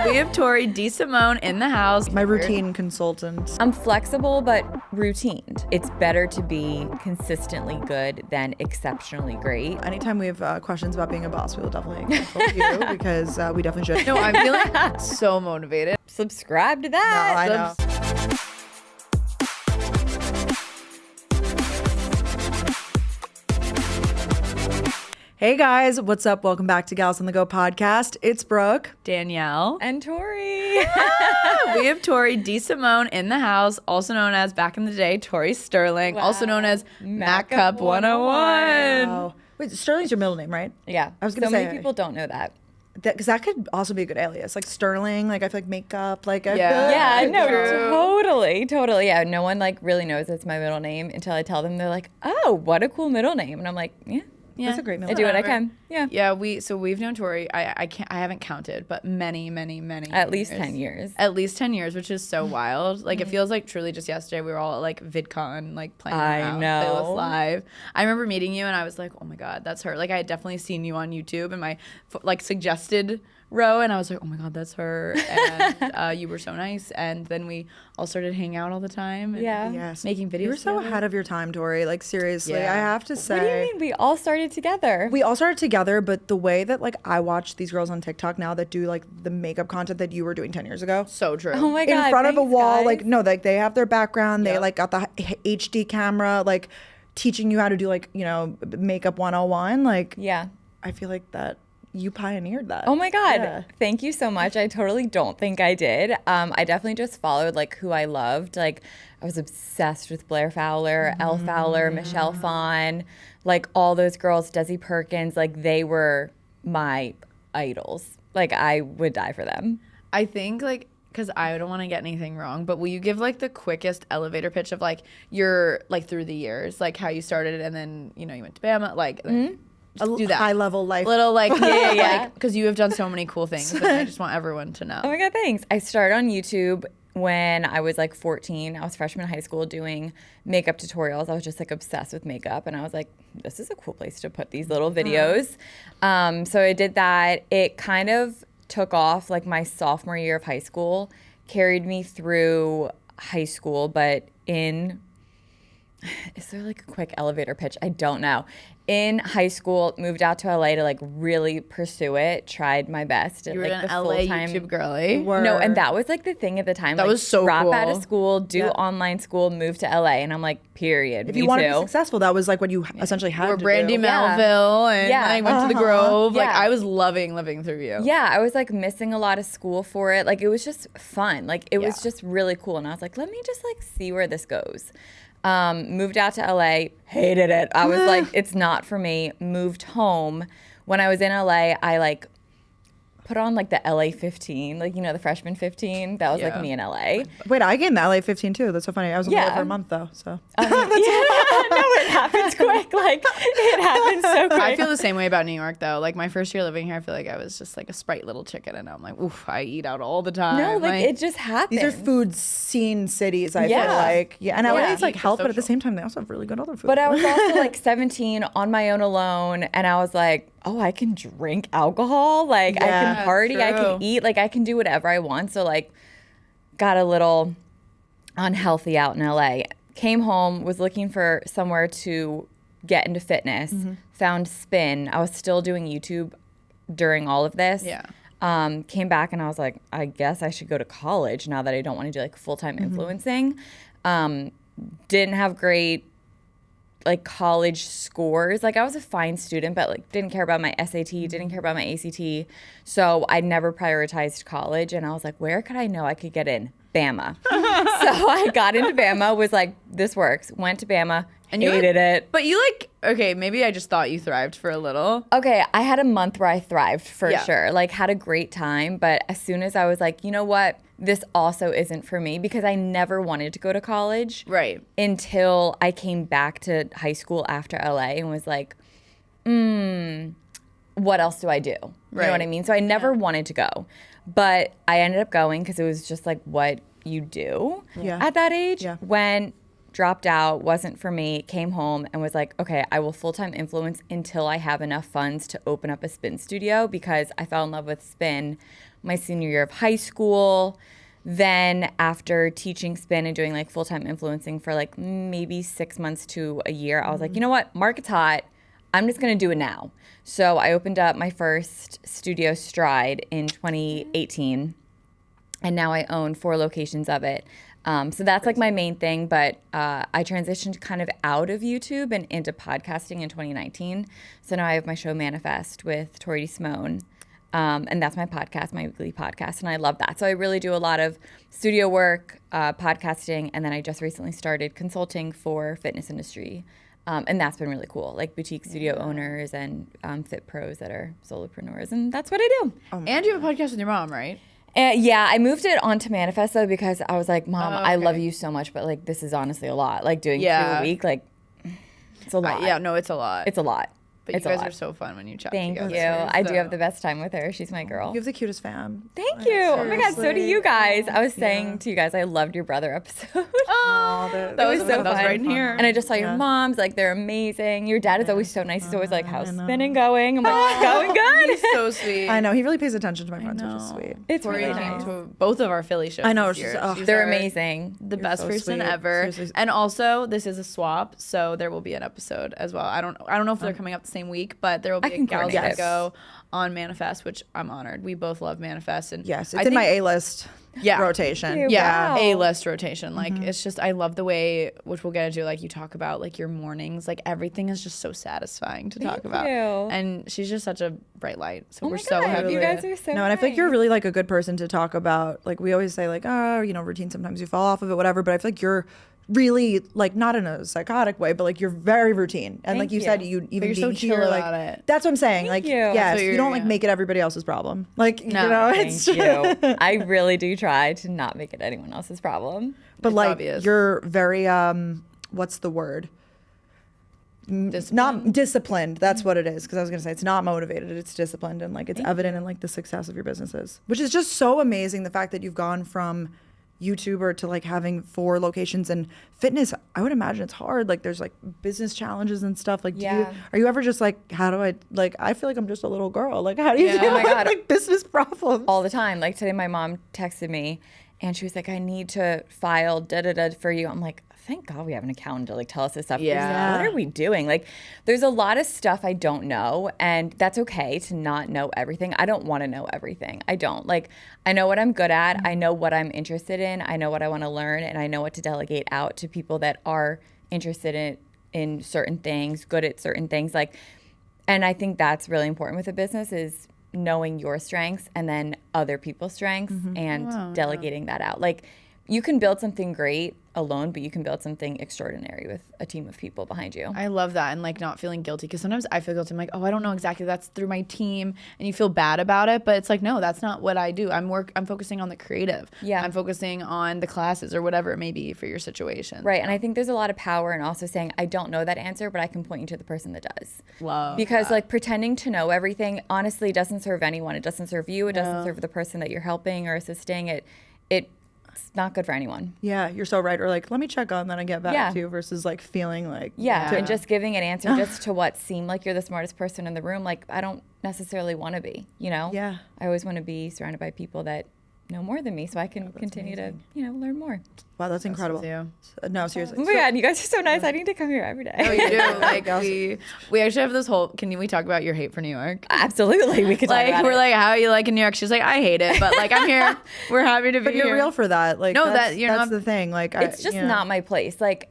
We have Tori Desimone in the house. My routine consultant. I'm flexible but routined. It's better to be consistently good than exceptionally great. Anytime we have questions about being a boss, we will definitely consult you because we definitely should. No, I'm feeling so motivated. Subscribe to No, that. I know. Hey guys, what's up? Welcome back to Gals on the Go podcast. It's Brooke. Danielle. And Tori. We have Tori Desimone in the house, also known as, back in the day, Tori Sterling, also known as Mac Cup 101. Oh, wait, Sterling's your middle name, right? Yeah. I was gonna so say- many people don't know that. Because that could also be a good alias, like Sterling. Like I feel like makeup. Like I Yeah. feel like Yeah, no, True. totally. Yeah, no one like really knows it's my middle name until I tell them. They're like, "Oh, what a cool middle name," and I'm like, "Yeah, That's a great middle I do name. what I can." Yeah, Yeah, we've known Tori. I haven't counted, but many at least 10 years. At least 10 years, which is so wild. Like it feels like truly just yesterday we were all at like VidCon, like playing I around, know. Playlist Live. I remember meeting you and I was like, oh my god, that's her. Like I had definitely seen you on YouTube in my like suggested row, and I was like, oh my god, that's her. And you were so nice, and then we all started hanging out all the time. And Yeah. Yes. making videos. You were so together. ahead of your time, Tori. Like seriously, Yeah. I have to say. What do you mean? We all started together. We all started together, but the way that like I watch these girls on TikTok now that do like the makeup content that you were doing 10 years ago. So true. Oh my god! In front of a thanks, wall, guys. like no, like they have their background, they Yep. like got the HD camera, like teaching you how to do like, you know, makeup 101. Like Yeah. I feel like that you pioneered that. Oh my god! Yeah. Thank you so much. I totally don't think I did. I definitely just followed like who I loved. Like I was obsessed with Blair Fowler, Elle Fowler, Michelle Phan, like all those girls, Desi Perkins. Like they were my idols. Like I would die for them. I think like because I don't want to get anything wrong, but will you give like the quickest elevator pitch of like your like through the years, like how you started and then you know you went to Bama, like just do that high level life. little like yeah, Yeah. like because you have done so many cool things, and I just want everyone to know. Oh my god, thanks. I started on YouTube when I was like 14. I was freshman in high school doing makeup tutorials. I was just like obsessed with makeup, and I was like, this is a cool place to put these little videos. So I did that. It kind of took off like my sophomore year of high school, carried me through high school, but is there like a quick elevator pitch? I don't know. In high school, moved out to LA to like really pursue it. Tried my best. You were like an the LA full-time YouTube girly. No, and that was like the thing at the time. That like, was so drop out cool. of school, do Yeah. online school, move to LA, and I'm like, period. if me you want to too. be successful, that was like what you essentially had Or to Brandy do. Melville, and Yeah. I went to the Grove. Like Yeah. I was loving living through you. Yeah, I was like missing a lot of school for it. Like it was just fun. Like it was Yeah. just really cool, and I was like, let me just like see where this goes. Moved out to LA, hated it. I was like, it's not for me. Moved home. When I was in LA, I like put on like the LA 15, like you know the freshman 15. That was Yeah. like me in LA. Wait, I gained the LA 15 too. That's so funny. I was only Yeah. there for a month though. So Yeah, no, it happens quick. Like it happens so quick. I feel the same way about New York though. Like my first year living here, I feel like I was just like a sprite little chicken, and I'm like, oof, I eat out all the time. No, like it just happens. these are food scene cities, I Yeah. feel like. Yeah. And LA Yeah. is like Eat health, but at the social. same time they also have really good other food. But I was also like 17 on my own alone, and I was like, oh, I can drink alcohol. Like I Yeah, can party, I true. can eat, like I can do whatever I want. So like got a little unhealthy out in LA. Came home, was looking for somewhere to get into fitness, found Spin. I was still doing YouTube during all of this. Yeah. Came back and I was like, I guess I should go to college now that I don't want to do like full-time influencing. Didn't have great like college scores. Like I was a fine student, but like didn't care about my SAT, didn't care about my ACT. So I never prioritized college, and I was like, where could I know I could get in? Bama. So I got into Bama, was like, this works. Went to Bama, And you hated it. But you like, okay, maybe I just thought you thrived for a little. Okay, I had a month where I thrived for Yeah. sure. Like had a great time, but as soon as I was like, you know what? This also isn't for me, because I never wanted to go to college. Right. Until I came back to high school after LA and was like, what else do I do? You know what I Right. mean? So I never wanted to go. But I ended up going because it was just like what you do Yeah. at that age. Yeah. Went, dropped out, wasn't for me, came home and was like, okay, I will full-time influence until I have enough funds to open up a spin studio, because I fell in love with spin my senior year of high school. Then after teaching spin and doing like full-time influencing for like maybe 6 months to a year, I was like, you know what? Market's hot. I'm just going to do it now. So I opened up my first studio, Stride, in 2018. And now I own 4 locations of it. So that's like my main thing. But I transitioned kind of out of YouTube and into podcasting in 2019. So now I have my show Manifest with Tori Desimone. And that's my podcast, my weekly podcast. And I love that. So I really do a lot of studio work, podcasting. And then I just recently started consulting for fitness industry. And that's been really cool, like boutique studio owners and fit pros that are solopreneurs. And that's what I do. And you have a podcast with your mom, right? Yeah, I moved it onto Manifest though because I was like, Mom, I love you so much, but like this is honestly a lot. Like doing 2 a week, like it's a lot. Yeah, no, it's a lot. It's a lot. But you guys are so fun when you chat Thank together. you. I do So- have the best time with her. She's my girl. You have the cutest fam. Thank you. Oh my God, so do you guys. I was saying to you guys, I loved your brother episode. Oh, that was so that was fun. right in here. And I just saw your moms, like they're amazing. Your dad is always so nice. He's always like, how's spinning going? I'm like, going good. He's so sweet. I know, he really pays attention to my friends, which is sweet. It's Tori really came nice. to both of our Philly shows. I know, this she's- year. oh. She's They're our- amazing. the best so person sweet. ever. Seriously. And also, this is a swap, so there will be an episode as well. I don't know if they're coming up the same week, but there will be I can a Gals coordinate to it. Go on Manifest, which I'm honored. We both love Manifest, and Yes, I it's in my think- A-list Yeah. rotation. Thank you. Yeah, Wow. A-list rotation. Like it's just I love the way, which we'll get into. Like you talk about like your mornings, like everything is just so satisfying to talk about. you. And she's just such a bright light. So Oh we're my so God, happy. you to- guys are so No, and I feel like you're nice. really like a good person to talk about. Like we always say, like, oh, you know, routine. Sometimes you fall off of it, whatever. But I feel like you're really like not in a psychotic way, but like you're very routine. And like Thank you you. said, you even you're so being chill here, like about it. that's what I'm saying. Like you. yes, That's what you you're- don't like yeah. make it everybody else's problem. Like No, you know, Thank it's you. I really do try to not make it anyone else's problem. but It's like obvious. you're very what's the word? Not disciplined. That's what it is. Because I was gonna say it's not motivated. It's disciplined, and like it's evident in like the success of your businesses, which is just so amazing. The fact that you've gone from YouTuber to like having 4 locations and fitness. I would imagine it's hard. Like there's like business challenges and stuff. Like, Yeah. are you ever just like, how do I like? I feel like I'm just a little girl. Like, how do you Yeah. deal Oh my with God. like business problems? All the time. Like today, my mom texted me and she was like, I need to file da-da-da for you. I'm like, thank God we have an accountant to like tell us this stuff. Yeah. What are we doing? Like there's a lot of stuff I don't know, and that's okay to not know everything. I don't want to know everything. I don't. Like I know what I'm good at. I know what I'm interested in. I know what I want to learn, and I know what to delegate out to people that are interested in certain things, good at certain things. Like, and I think that's really important with a business is knowing your strengths and then other people's strengths and delegating that out. Like you can build something great alone, but you can build something extraordinary with a team of people behind you. I love that, and like not feeling guilty, because sometimes I feel guilty. I'm like, oh, I don't know exactly. That's through my team, and you feel bad about it. But it's like, no, that's not what I do. I'm focusing on the creative. Yeah. I'm focusing on the classes or whatever it may be for your situation. Right. And I think there's a lot of power in also saying, I don't know that answer, but I can point you to the person that does. Love. Because like pretending to know everything honestly doesn't serve anyone. It doesn't serve you. It doesn't serve the person that you're helping or assisting. It's not good for anyone. Yeah, you're so right. Or like, let me check on that and get back Yeah. to you versus like feeling like Yeah. And just giving an answer just to what seemed like you're the smartest person in the room. Like I don't necessarily want to be, you know? Yeah. I always want to be surrounded by people that know more than me so I can continue to, learn more. Wow, that's incredible. you. No, seriously. Oh my God, you guys are so nice. I need to come here every day. Oh, you do. Like we actually have this whole. We talk about your hate for New York? Absolutely. We could talk Like about we're it. like, how you like in New York? She's like, I hate it, but like I'm here. We're happy to be But here. you're real for that. Like, No, that's, that- you're that's not- the thing. Like, It's just not my place. Like,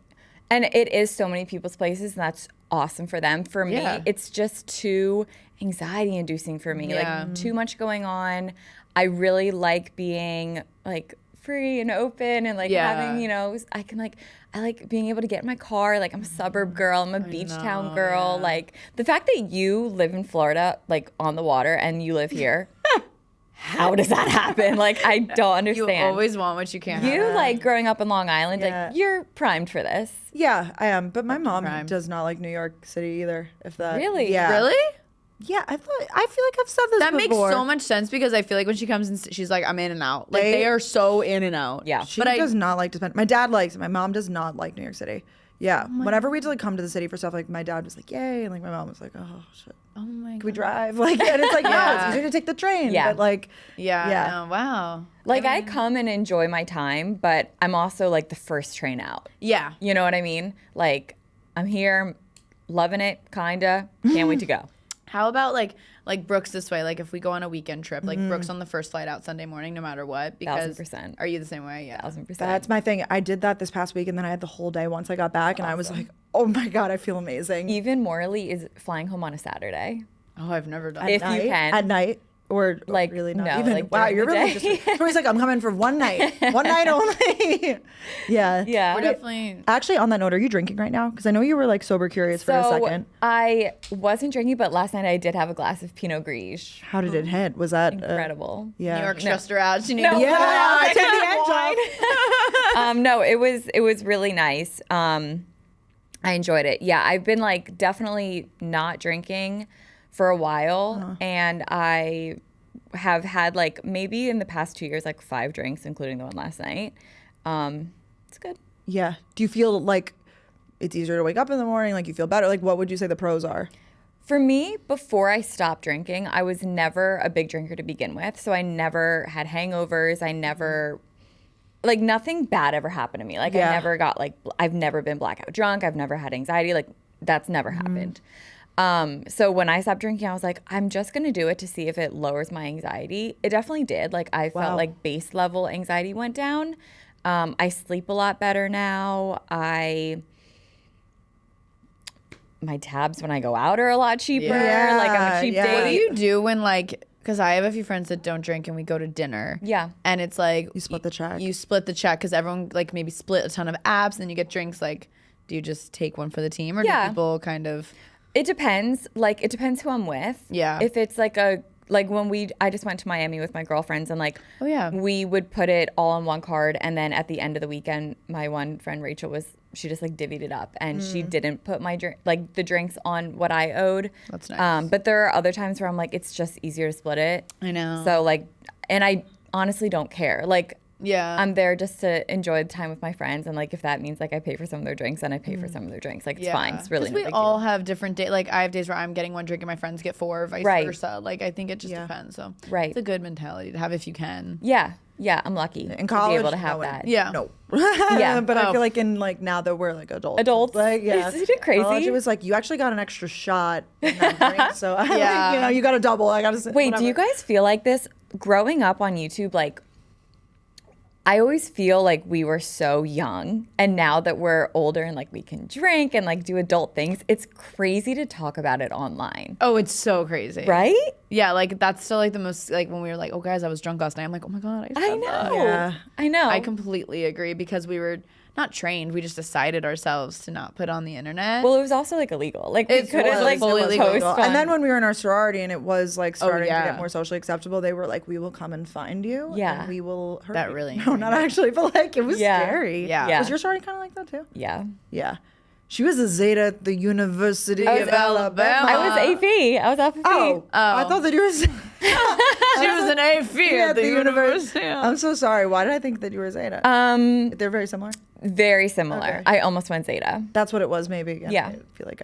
and it is so many people's places, and that's awesome for them. For me, Yeah. it's just too anxiety inducing for me. Yeah. Like too much going on. I really like being like free and open and like Yeah. having, I like being able to get in my car. Like I'm a suburb girl. I'm a beach town girl. Like the fact that you live in Florida, like on the water, and you live here. How does that happen? Like I don't You understand. always want what you can't. You have. like growing up in Long Island, Yeah. like you're primed for this. Yeah, I am. But my mom crime. does not like New York City either. If that. Really? Yeah. Really? Yeah, I feel like I've said this That makes before. so much sense, because I feel like when she comes and she's like, I'm in and out. Like They- they are so in and out. Yeah. She but does not like to spend. My dad likes it. My mom does not like New York City. Yeah. Whenever we had to like come to the city for stuff, like my dad was like, "Yay," and like my mom was like, "Oh shit, Oh my god. can we drive?" Like, and it's like, no, it's easier to take the train. Yeah. But like, Yeah. Wow. Like I come and enjoy my time, but I'm also like the first train out. Yeah. You know what I mean? Like I'm here, loving it, kinda. Can't wait to go. How about like Brooks this way? Like if we go on a weekend trip, like Brooks on the first flight out Sunday morning, no matter what. Because 1000%. Are you the same way? Yeah. 1000%. that's my thing. I did that this past week, and then I had the whole day once I got back, and I was like, "Oh my god, I feel amazing." Even morally is flying home on a Saturday. Oh, I've never done If that. you can. At night. Or Like, really not no, even. like, Wow, during you're the really day. just. Tori's like, I'm coming for one night only. Yeah. Yeah. We're definitely. Actually, on that note, are you drinking right now? Because I know you were like sober curious for a second. I wasn't drinking, but last night I did have a glass of Pinot Gris. How did it hit? Was that Incredible. yeah. New York stressed her out. She No. needed Yeah, I take the edge off. No, it was really nice. I enjoyed it. Yeah, I've been like definitely not drinking for a while, and I have had like maybe in the past 2 years like 5 drinks, including the one last night. It's good. Yeah. Do you feel like it's easier to wake up in the morning? Like you feel better? Like what would you say the pros are? For me, before I stopped drinking, I was never a big drinker to begin with. So I never had hangovers. I never, like, nothing bad ever happened to me. Like, Yeah. I never got, like, I've never been blackout drunk. I've never had anxiety. Like, that's never happened. So when I stopped drinking, I was like, I'm just going to do it to see if it lowers my anxiety. It definitely did. Like, I Wow. felt like base level anxiety went down. I sleep a lot better now. My tabs when I go out are a lot cheaper. Yeah, Like I'm a cheap yeah. date. What do you do when like? Because I have a few friends that don't drink and we go to dinner. Yeah. And it's like You split the check. You split the check because everyone like maybe split a ton of apps and then you get drinks. Like, do you just take one for the team or Yeah. do people kind of? It depends. Like it depends who I'm with. Yeah. If it's like when I just went to Miami with my girlfriends and like Oh, yeah. we would put it all on one card and then at the end of the weekend my one friend Rachel she just like divvied it up and she didn't put my the drinks on what I owed. That's nice. But there are other times where I'm like it's just easier to split it. I know. So like and I honestly don't care. Like Yeah. I'm there just to enjoy the time with my friends, and like if that means like I pay for some of their drinks, then I pay for some of their drinks. Like it's fine. It's really 'Cause no we big all deal. have different days. Like I have days where I'm getting one drink and my friends get 4, vice Right. versa. Like I think it just Yeah. depends. So Right. it's a good mentality to have if you can. Yeah, I'm lucky In to college, be able to have no, that. Yeah. No. Yeah. But I Oh. feel like in like now that we're like adults. Adults? Like, yeah. Isn't it crazy? College, it was like you actually got an extra shot in that drink. So I Yeah. like, you got a double. I got to say. Wait, whatever. do you guys feel like this growing up on YouTube? Like, I always feel like we were so young, and now that we're older and like we can drink and like do adult things, it's crazy to talk about it online, Oh, it's so crazy. right? Yeah, like that's still like the most like when we were like, oh guys, I was drunk last night. I'm like, oh my god, I I said that. know. Yeah. I know. I completely agree because we were not trained. We just decided ourselves to not put on the internet. Well, it was also like illegal. Like we It couldn't was like fully post illegal. on- And then when we were in our sorority and it was like starting yeah. to get more socially acceptable, they were like, "We will come and find you. Yeah. and we will hurt That you." really No, not actually, but like it was Yeah. scary. Yeah. Yeah. Was your sorority kind of like that too? yeah, Yeah. She was a Zeta at the University I of was Alabama. I was AP. I was off of Oh, I thought that you were. she was an AFE at the university. I'm so sorry. Why did I think that you were Zeta? They're very similar. Very similar. Okay. I almost went Zeta. That's what it was, maybe. Yeah. I feel like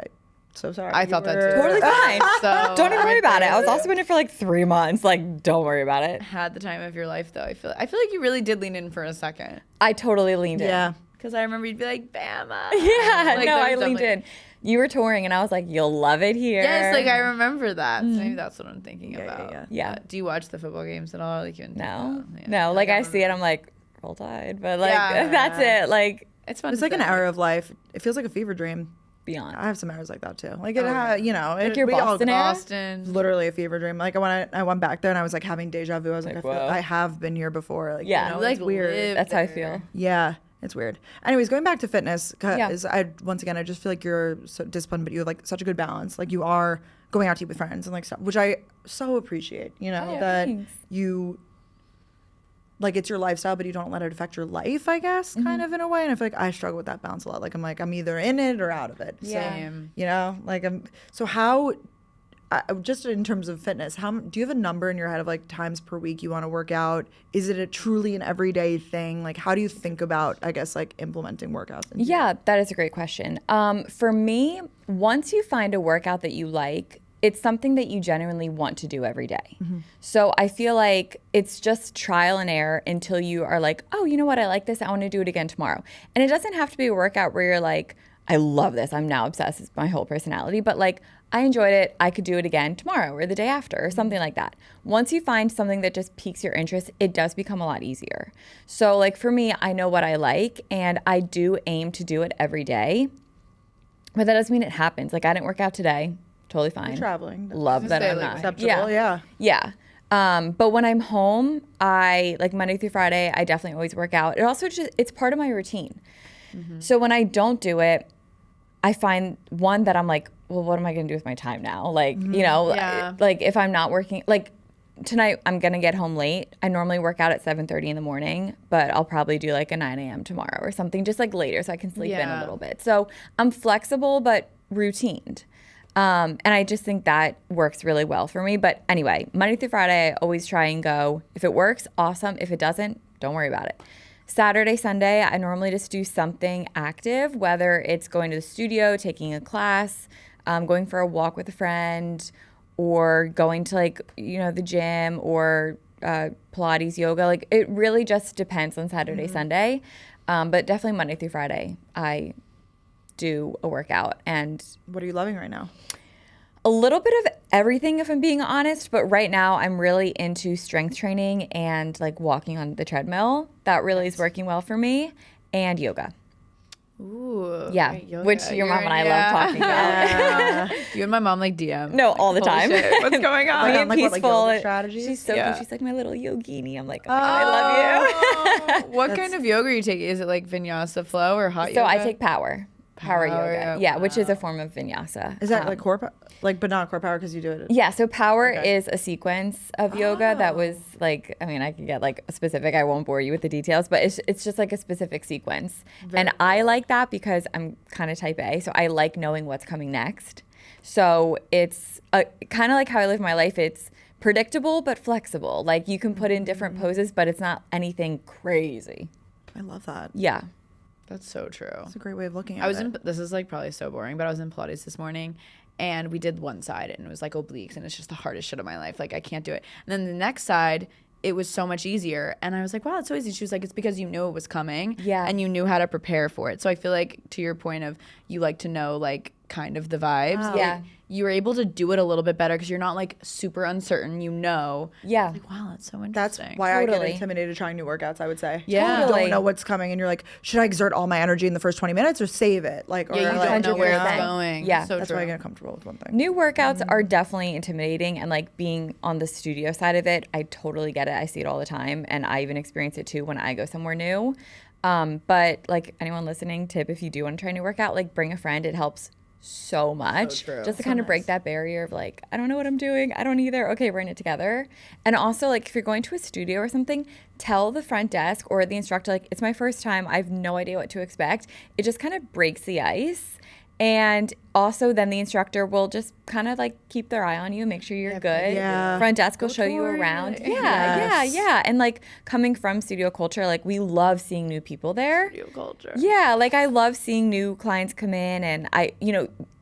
so sorry. I You thought that were- too. Totally fine. So Don't even worry about it. I was there. also in it for like 3 months. Like, don't worry about it. Had the time of your life though. I feel like you really did lean in for a second. I totally leaned in. Yeah. Because I remember you'd be like, Bama. Yeah, Like, no, there I was leaned definitely- in. You were touring, and I was like, "You'll love it here." Yes, like I remember that. So maybe that's what I'm thinking Yeah, yeah, about. yeah. Yeah. Do you watch the football games at all? Like you No, Yeah. no. Like I see it, I'm like, "Roll Tide," but like Yeah. that's it. Like It's fun. It's to like an say. era of life. It feels like a fever dream. beyond. I have some eras like that too. Like it, yeah. you know, Like your we all- Boston era? Boston. literally a fever dream. Like when I went back there and I was like having deja vu. I was like, Like, I feel whoa. I have been here before. Like, Yeah. you know, Like, it's weird. live That's how I there. feel. Yeah, it's weird. Anyways, going back to fitness, Yeah. because I just feel like you're so disciplined, but you have like such a good balance. Like you are going out to eat with friends and like stuff, which I so appreciate. You know Oh, that thanks. you like it's your lifestyle, but you don't let it affect your life. I guess Mm-hmm. kind of in a way. And I feel like I struggle with that balance a lot. Like I'm either in it or out of it. Yeah. Same. You know, like so how just in terms of fitness, do you have a number in your head of like times per week you want to work out? Is it a truly an everyday thing? Like, how do you think about, I guess, like implementing workouts? Yeah, that is a great question. For me, once you find a workout that you like, it's something that you genuinely want to do every day. So I feel like it's just trial and error until you are like, oh, you know what? I like this. I want to do it again tomorrow. And it doesn't have to be a workout where you're like, I love this. I'm now obsessed. It's my whole personality. But like, I enjoyed it. I could do it again tomorrow or the day after or something like that. Once you find something that just piques your interest, it does become a lot easier. So like for me, I know what I like and I do aim to do it every day. But that doesn't mean it happens. Like I didn't work out today. Totally fine. You're traveling. Love that I'm not. Acceptable, yeah. Yeah. But when I'm home, I like Monday through Friday, I definitely always work out. It also just, it's part of my routine. So when I don't do it, I find one that I'm like, well, what am I going to do with my time now? Like, you know, like if I'm not working, like tonight I'm going to get home late. I normally work out at 7:30 in the morning, but I'll probably do like a 9 a.m. tomorrow or something, just like later so I can sleep in a little bit. So I'm flexible, but routined. And I just think that works really well for me. But anyway, Monday through Friday, I always try and go. If it works, awesome. If it doesn't, don't worry about it. Saturday, Sunday, I normally just do something active, whether it's going to the studio, taking a class, going for a walk with a friend, or going to like, you know, the gym or Pilates, yoga. Like it really just depends on Saturday, Sunday. But definitely Monday through Friday, I do a workout. And what are you loving right now? a little bit of everything, if I'm being honest, but right now I'm really into strength training and like walking on the treadmill. That really is working well for me, and yoga. Ooh, yeah, yoga. Which your mom and I love talking about. You and my mom like DM. No, all the time. What's going on? Like, Being what, peaceful. yoga strategies? She's so cute. She's like my little yogini. I'm like, oh my God, I love you. What kind of yoga are you taking? Is it like vinyasa flow or hot yoga? So I take power yoga. Yeah, which is a form of vinyasa. Is that like core, but not core power because you do it? Yeah, so power is a sequence of yoga that was like, I mean, I could get like specific. I won't bore you with the details, but it's just like a specific sequence. And I like that because I'm kind of type A, so I like knowing what's coming next. So it's kind of like how I live my life. It's predictable but flexible. Like you can put in different poses, but it's not anything crazy. I love that. Yeah. That's so true. It's a great way of looking at it. This is like probably so boring, but I was in Pilates this morning and we did one side and it was like obliques and it's just the hardest shit of my life. Like I can't do it. And then the next side, it was so much easier. And I was like, wow, it's so easy. She was like, it's because you knew it was coming. Yeah. And you knew how to prepare for it. So I feel like to your point of you like to know like kind of the vibes. Wow. Yeah. You were able to do it a little bit better because you're not like super uncertain, you know. Yeah. Like, wow, that's so interesting. That's why I get Totally. intimidated trying new workouts, I would say. Yeah. You Totally. don't know what's coming and you're like, should I exert all my energy in the first 20 minutes or save it? Like, or Yeah, you like, don't know where it's 100%. going. Yeah. So that's true. why I get comfortable with one thing. New workouts are definitely intimidating, and like being on the studio side of it, I totally get it. I see it all the time, and I even experience it too when I go somewhere new. But like anyone listening, tip if you do want to try a new workout, like bring a friend. It helps so much true. just to kind of break that barrier of like, I don't know what I'm doing. I don't either. Okay, we're in it together. And also like if you're going to a studio or something, tell the front desk or the instructor like, it's my first time. I have no idea what to expect. It just kind of breaks the ice. And also then the instructor will just kind of like keep their eye on you, make sure you're good. Yeah. Front desk will show you around. Yeah. And like coming from studio culture, like we love seeing new people there. Studio culture. Yeah, like I love seeing new clients come in, and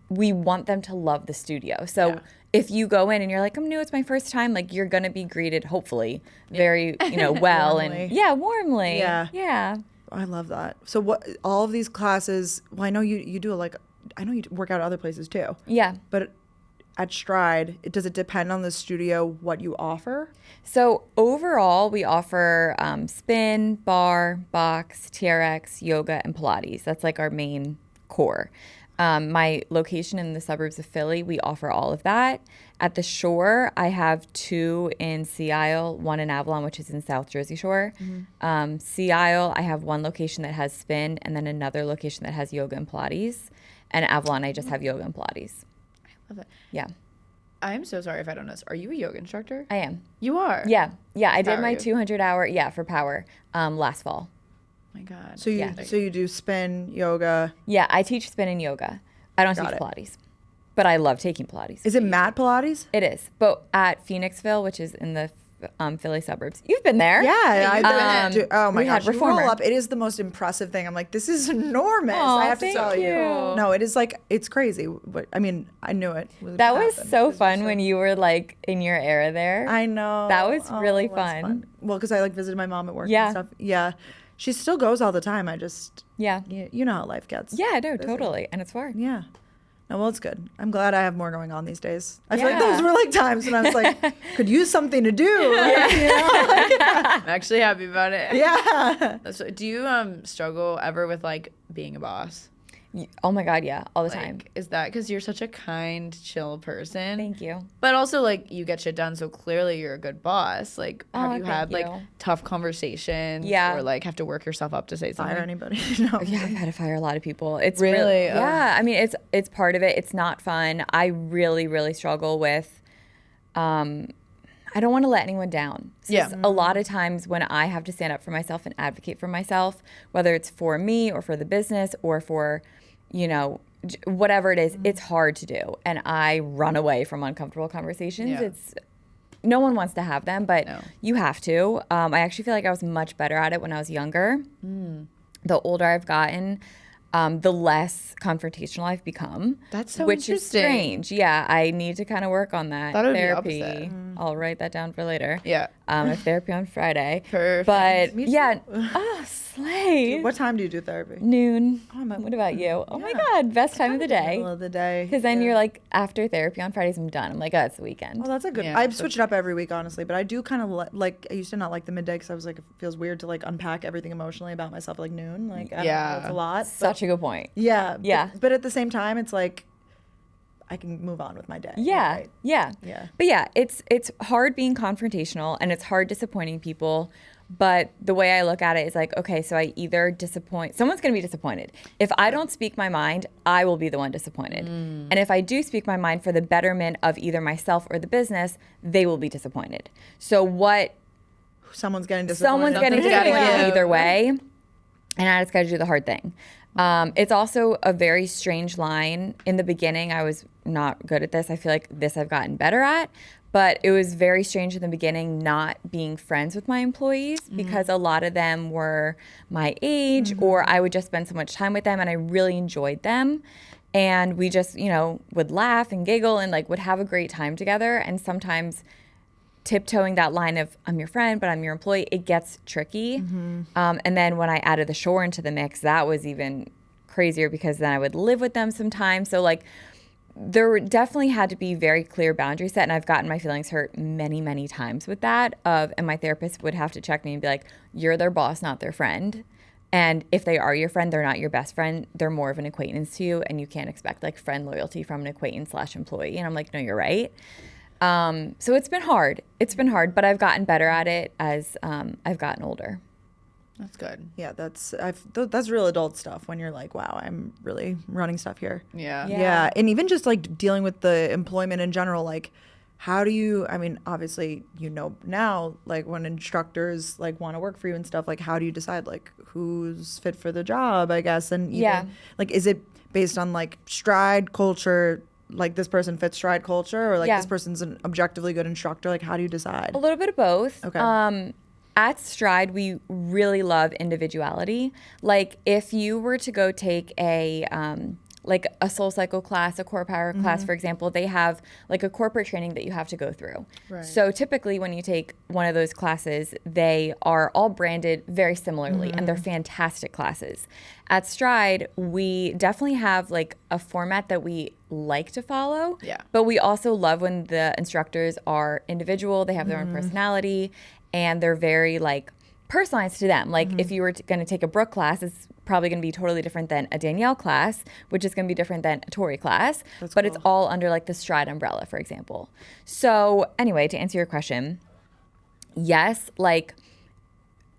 we want them to love the studio. So if you go in and you're like, I'm new, it's my first time, like you're gonna be greated hopefully very, well Warmly. and warmly. Yeah. Yeah. I love that. So what, all of these classes, well, I know you do I know you work out at other places too. Yeah. But at Stride, does it depend on the studio what you offer? So overall, we offer spin, bar, box, TRX, yoga, and Pilates. That's like our main core. My location in the suburbs of Philly, we offer all of that. At the Shore, I have 2 in Sea Isle, 1 in Avalon, which is in South Jersey Shore. Sea Isle, I have 1 location that has spin, and then another location that has yoga and Pilates. And Avalon, I just have yoga and Pilates. I love it. Yeah. I'm so sorry if I don't know this. Are you a yoga instructor? I am. You are? Yeah. I did Power my yoga. 200-hour, for power, last fall. Oh my God. So you do spin, yoga. Yeah, I teach spin and yoga. I don't teach Got it. Pilates. but I love taking Pilates. Is it mat Pilates? It is, but at Phoenixville, which is in the Philly suburbs. You've been there. Yeah. Oh my we had gosh. You Reformer. roll up. It is the most impressive thing. I'm like, this is enormous. Aw, I have to thank tell you. you. No, it is like, it's crazy. But I mean, I knew it. That was so fun when you were like in your era there. I know. That was really it was fun. Well, because I like visited my mom at work Yeah. and stuff. Yeah. She still goes all the time. I just, Yeah. you know how life gets. Yeah, no, totally. And it's far. Yeah. No, well, it's good. I'm glad I have more going on these days. I feel like Yeah. those were like times when I was like, could use something to do. Like, you know? I'm actually happy about it. Yeah. Do you struggle ever with like being a boss? Oh my God, yeah, all the time. Like, is that because you're such a kind, chill person? Thank you. But also, like, you get shit done, so clearly you're a good boss. Like, have Oh, you had thank like you. tough conversations? Yeah. Or like have to work yourself up to say something? Fire anybody. No. Yeah, I've had to fire a lot of people. It's Really? Oh. yeah. I mean, it's part of it. It's not fun. I really struggle with. I don't want to let anyone down. So Yeah. A lot of times when I have to stand up for myself and advocate for myself, whether it's for me or for the business or for, whatever it is, it's hard to do. And I run away from uncomfortable conversations. Yeah. No one wants to have them, but No. you have to. I actually feel like I was much better at it when I was younger. The older I've gotten, the less confrontational I've become. That's so which is interesting. strange. Yeah, I need to kind of work on that. Thought it would be Therapy. opposite. I'll write that down for later. Yeah. I have therapy on Friday. Perfect. But Me too. yeah, slay. What time do you do therapy? Noon. I'm at- What about you? Oh my Yeah. God, best time of the day. Middle of the day. Because then you're like, after therapy on Fridays, I'm done. I'm like, oh, it's the weekend. Well, that's a good. Yeah, I so- switch it up every week, honestly, but I do kind of like. I used to not like the midday because I was like, it feels weird to like unpack everything emotionally about myself at like noon. Like, I don't Yeah. know, it's a lot. Such a good point. Yeah. Yeah. But at the same time, it's like I can move on with my day. Yeah, right? yeah, Yeah. But yeah, it's hard being confrontational and it's hard disappointing people. But the way I look at it is like, okay, so I either disappoint, someone's going to be disappointed. If I don't speak my mind, I will be the one disappointed. And if I do speak my mind for the betterment of either myself or the business, they will be disappointed. So Someone's getting disappointed. someone's getting Something's gotta disappointed give. either way, and I just got to do the hard thing. It's also a very strange line. In the beginning, I was not good at this. I feel like this I've gotten better at, but it was very strange in the beginning not being friends with my employees because a lot of them were my age or I would just spend so much time with them and I really enjoyed them. And we just, would laugh and giggle and like would have a great time together. And sometimes tiptoeing that line of I'm your friend, but I'm your employee, it gets tricky. And then when I added the shore into the mix, that was even crazier because then I would live with them sometimes. So like there definitely had to be very clear boundaries set. And I've gotten my feelings hurt many, many times with that and my therapist would have to check me and be like, you're their boss, not their friend. And if they are your friend, they're not your best friend. They're more of an acquaintance to you. And you can't expect like friend loyalty from an acquaintance/employee. And I'm like, no, you're right. So it's been hard. But I've gotten better at it as I've gotten older. That's good. Yeah, that's real adult stuff when you're like, wow, I'm really running stuff here. Yeah. Yeah. And even just like dealing with the employment in general, like how do you, I mean, obviously, now, like when instructors like want to work for you and stuff, like how do you decide like who's fit for the job, I guess? And even, like, is it based on like stride culture, like this person fits stride culture or like this person's an objectively good instructor? Like how do you decide? A little bit of both. Okay. At Stride, we really love individuality. Like if you were to go take a Soul Cycle class, a Core Power class, for example, they have like a corporate training that you have to go through. Right. So typically when you take one of those classes, they are all branded very similarly and they're fantastic classes. At Stride, we definitely have like a format that we like to follow. Yeah. But we also love when the instructors are individual, they have their own personality, and they're very like personalized to them. Like if you were going to take a Brooke class, it's probably going to be totally different than a Danielle class, which is going to be different than a Tori class. But it's all under like the Stride umbrella, for example. So anyway, to answer your question, yes, like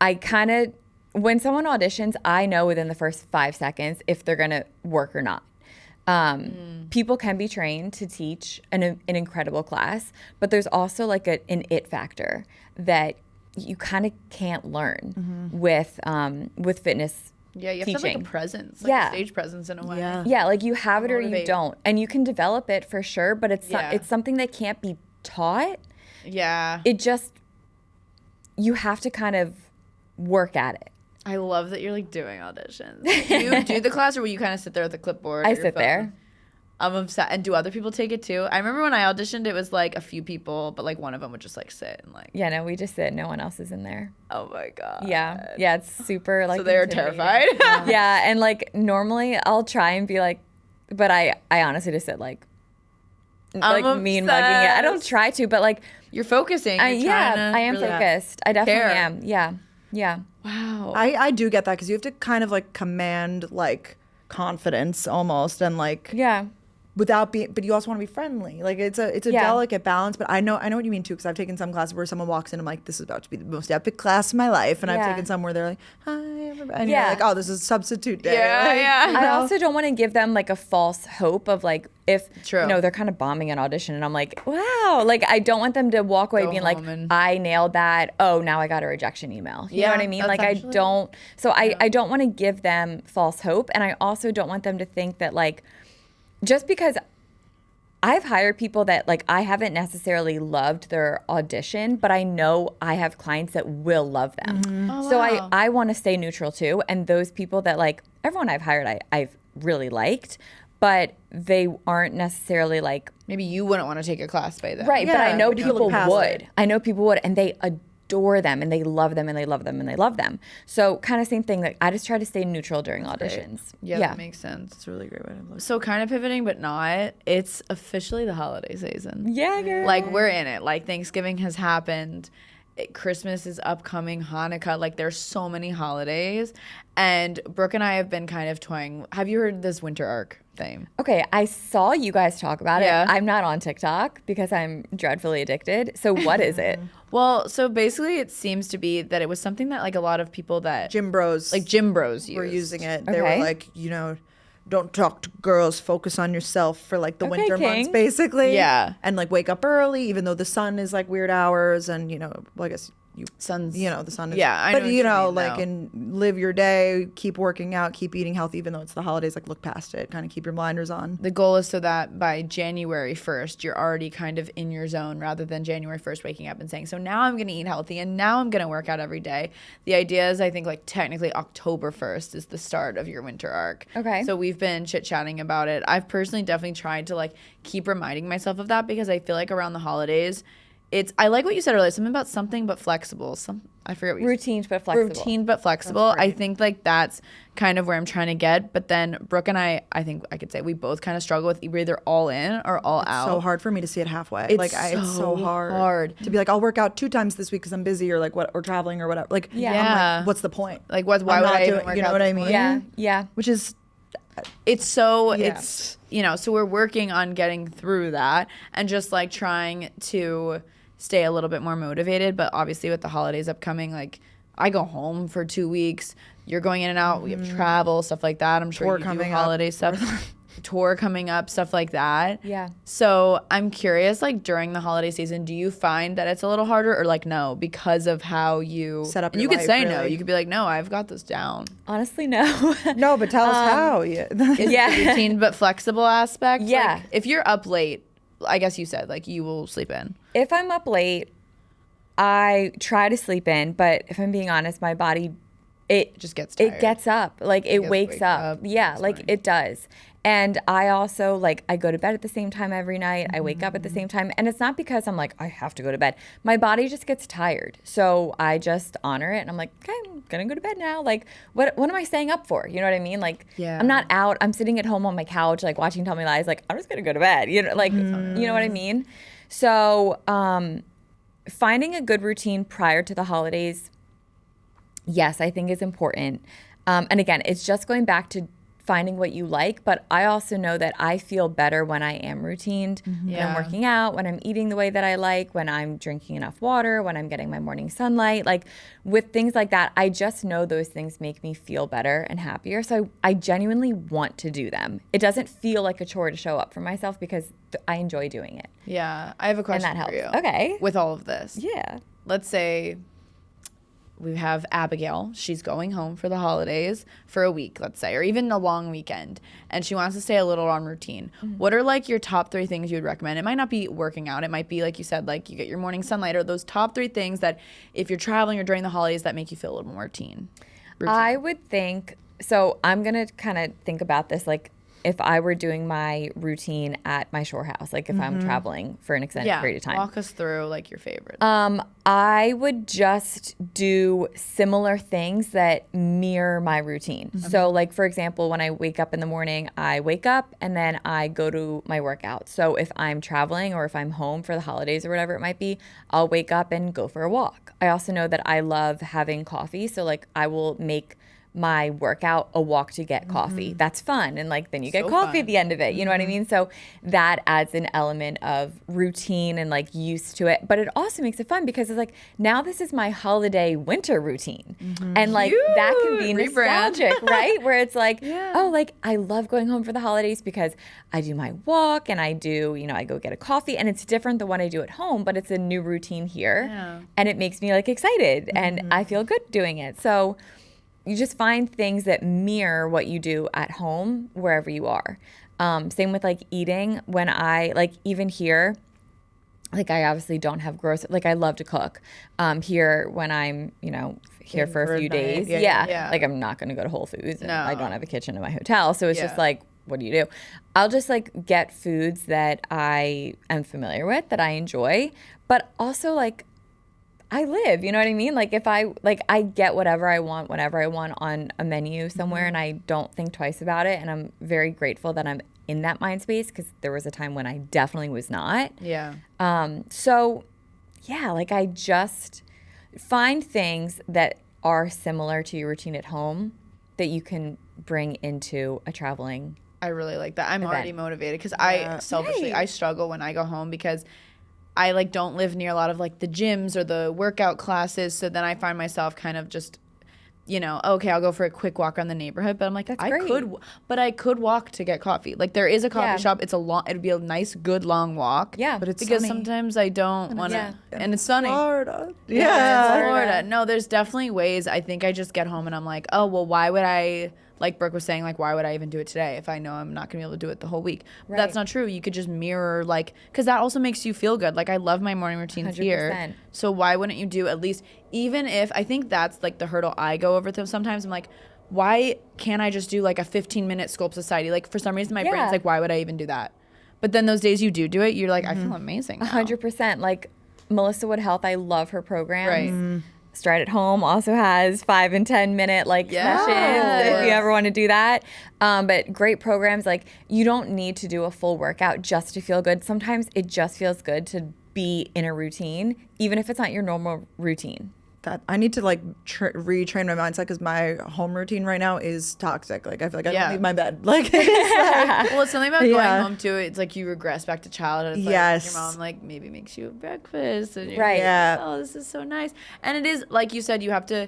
I kind of, when someone auditions, I know within the first 5 seconds if they're going to work or not. People can be trained to teach an incredible class, but there's also like an it factor that you kind of can't learn with fitness Yeah, you have to have like a presence, like a stage presence in a way. Yeah. Like you have it or you don't. And you can develop it for sure, but it's something that can't be taught. Yeah. It just, you have to kind of work at it. I love that you're like doing auditions. Do you do the class or will you kind of sit there with the clipboard? I sit there. I'm upset. And do other people take it too? I remember when I auditioned, it was like a few people, but like one of them would just like sit and like. Yeah, no, we just sit. No one else is in there. Oh my God. Yeah. Yeah, it's super like. So they're terrified? Yeah, and like normally I'll try and be like, but I honestly just sit like mean mugging it. I don't try to, but like. You're focusing. I am really focused. I definitely am. Yeah. Yeah. Wow. I do get that because you have to kind of like command like confidence almost and like without being, but you also want to be friendly. Like it's a delicate balance. But I know what you mean too, because I've taken some classes where someone walks in and I'm like, this is about to be the most epic class of my life, and I've taken some where they're like, hi everybody, and you're like, oh, this is substitute day. I also don't want to give them like a false hope of like if they're kind of bombing an audition and I'm like, wow, like I don't want them to walk away being like, I nailed that. Oh, now I got a rejection email. You know what I mean? Like I don't want to give them false hope, and I also don't want them to think that like. Just because I've hired people that like I haven't necessarily loved their audition, but I know I have clients that will love them. Mm-hmm. Oh, so I want to stay neutral too. And those people that like everyone I've hired, I've really liked, but they aren't necessarily like. Maybe you wouldn't want to take a class by them. Right, but I know people would. I know people would, and they adore them, and they love them, and they love them, and they love them. So kind of same thing. Like I just try to stay neutral during auditions. Yeah, that makes sense. It's a really great way to look. So kind of pivoting, but not. It's officially the holiday season. Yeah, girl. Like we're in it. Like Thanksgiving has happened. Christmas is upcoming. Hanukkah. Like there's so many holidays, and Brooke and I have been kind of toying. Have you heard this winter arc thing? Okay, I saw you guys talk about it. I'm not on TikTok because I'm dreadfully addicted. So what is it? Well, so basically it seems to be that it was something that like a lot of people that gym bros were using it. They were like, don't talk to girls, focus on yourself for like the winter months basically. Yeah. And like wake up early even though the sun is like weird hours, and well, I guess the sun is, yeah, I know, but and live your day, keep working out, keep eating healthy, even though it's the holidays, like look past it, kind of keep your blinders on. The goal is so that by January 1st you're already kind of in your zone, rather than January 1st waking up and saying, so now I'm going to eat healthy and now I'm going to work out every day. The idea is, I think, like technically October 1st is the start of your winter arc. Okay. So we've been chit-chatting about it. I've personally definitely tried to like keep reminding myself of that, because I feel like around the holidays I like what you said earlier, something but flexible. I forget what you Routine but flexible. Routine but flexible. I think like that's kind of where I'm trying to get. But then Brooke and I think I could say we both kind of struggle with either all in or all out. It's so hard for me to see it halfway. It's so hard to be like, I'll work out 2 times this week because I'm busy or like or traveling or whatever. Like, I'm like, what's the point? Like, why would I even work out? You know what I mean? Yeah, yeah. Which is. It's so so we're working on getting through that and just like trying to stay a little bit more motivated. But obviously with the holidays upcoming, like I go home for 2 weeks, you're going in and out, we have travel, stuff like that. I'm sure you do holiday stuff. Tour coming up, stuff like that. Yeah. So I'm curious, like during the holiday season, do you find that it's a little harder, or like no, because of how you set up your your life, life, could say really? no, you could be like, no, I've got this down. Honestly, no. No, but tell us how. Is the routine but flexible aspect? Yeah. Like, if you're up late, I guess you said like you will sleep in. If I'm up late, I try to sleep in, but if I'm being honest, my body it just gets tired. It gets up. Like it wakes up. Yeah, like it does. And I also like I go to bed at the same time every night. I wake up at the same time, and it's not because I'm like I have to go to bed. My body just gets tired. So I just honor it and I'm like, okay, I'm going to go to bed now. Like what am I staying up for? You know what I mean? Like I'm not out. I'm sitting at home on my couch like watching Tell Me Lies, like I'm just going to go to bed. You know, like you know what I mean? So finding a good routine prior to the holidays, yes, I think is important. And again, it's just going back to finding what you like, but I also know that I feel better when I am routined, when I'm working out, when I'm eating the way that I like, when I'm drinking enough water, when I'm getting my morning sunlight. Like with things like that, I just know those things make me feel better and happier. So I genuinely want to do them. It doesn't feel like a chore to show up for myself because I enjoy doing it. Yeah. I have a question and that for you. Okay. With all of this. Yeah. Let's say we have Abigail. She's going home for the holidays for a week, let's say, or even a long weekend, and she wants to stay a little on routine. What are like your top 3 things you would recommend? It might not be working out. It might be, like you said, like you get your morning sunlight, or those top 3 things that if you're traveling or during the holidays that make you feel a little more routine. I would think, so I'm going to kind of think about this like if I were doing my routine at my shore house, like if I'm traveling for an extended period of time. Walk us through like your favorites. I would just do similar things that mirror my routine. So like, for example, when I wake up in the morning, I wake up and then I go to my workout. So if I'm traveling or if I'm home for the holidays or whatever it might be, I'll wake up and go for a walk. I also know that I love having coffee. So like I will make my workout a walk to get coffee. That's fun. And like then you get coffee at the end of it. You know what I mean? So that adds an element of routine and like used to it. But it also makes it fun because it's like now this is my holiday winter routine. And like that can be nostalgic, right? Where it's like, oh, like I love going home for the holidays because I do my walk and I do, you know, I go get a coffee and it's different than what I do at home, but it's a new routine here. And it makes me like excited and I feel good doing it. So you just find things that mirror what you do at home wherever you are. Same with like eating. When I like even here, like I obviously don't have like I love to cook. Here when I'm, you know, here for a few days. Yeah. Like I'm not going to go to Whole Foods and I don't have a kitchen in my hotel. So it's just like, what do you do? I'll just like get foods that I am familiar with, that I enjoy, but also like I live, you know what I mean? Like if I get whatever I want, whenever I want on a menu somewhere and I don't think twice about it. And I'm very grateful that I'm in that mind space because there was a time when I definitely was not. Yeah. So yeah, like I just find things that are similar to your routine at home that you can bring into a traveling I really like that. I'm already motivated because I selfishly, I struggle when I go home because I like don't live near a lot of like the gyms or the workout classes. So then I find myself kind of just, you know, okay, I'll go for a quick walk around the neighborhood. But I'm like, I could walk to get coffee. Like there is a coffee shop. It's it'd be a nice, good long walk. Yeah. But it's because sunny. sometimes I don't want to, and it's sunny. Florida. Florida. No, there's definitely ways. I think I just get home and I'm like, oh, well, why would I, like Brooke was saying, like, why would I even do it today if I know I'm not going to be able to do it the whole week? But that's not true. You could just mirror, like, because that also makes you feel good. Like, I love my morning routines 100%. here. So why wouldn't you do at least, even if, I think that's, like, the hurdle I go over through sometimes. I'm like, why can't I just do, like, a 15-minute Sculpt Society? Like, for some reason, my brain's like, why would I even do that? But then those days you do it, you're like, I feel amazing now. 100%. Like Melissa Wood Health, I love her programs. Right. Stride at Home also has 5 and 10 minute like sessions if you ever want to do that. But great programs. Like you don't need to do a full workout just to feel good. Sometimes it just feels good to be in a routine, even if it's not your normal routine. That I need to like retrain my mindset because my home routine right now is toxic. Like I feel like I don't leave my bed. Like, it's like well, it's something about going home too. It's like you regress back to childhood. It's like your mom like maybe makes you breakfast and you're like, oh, this is so nice. And it is like you said, you have to.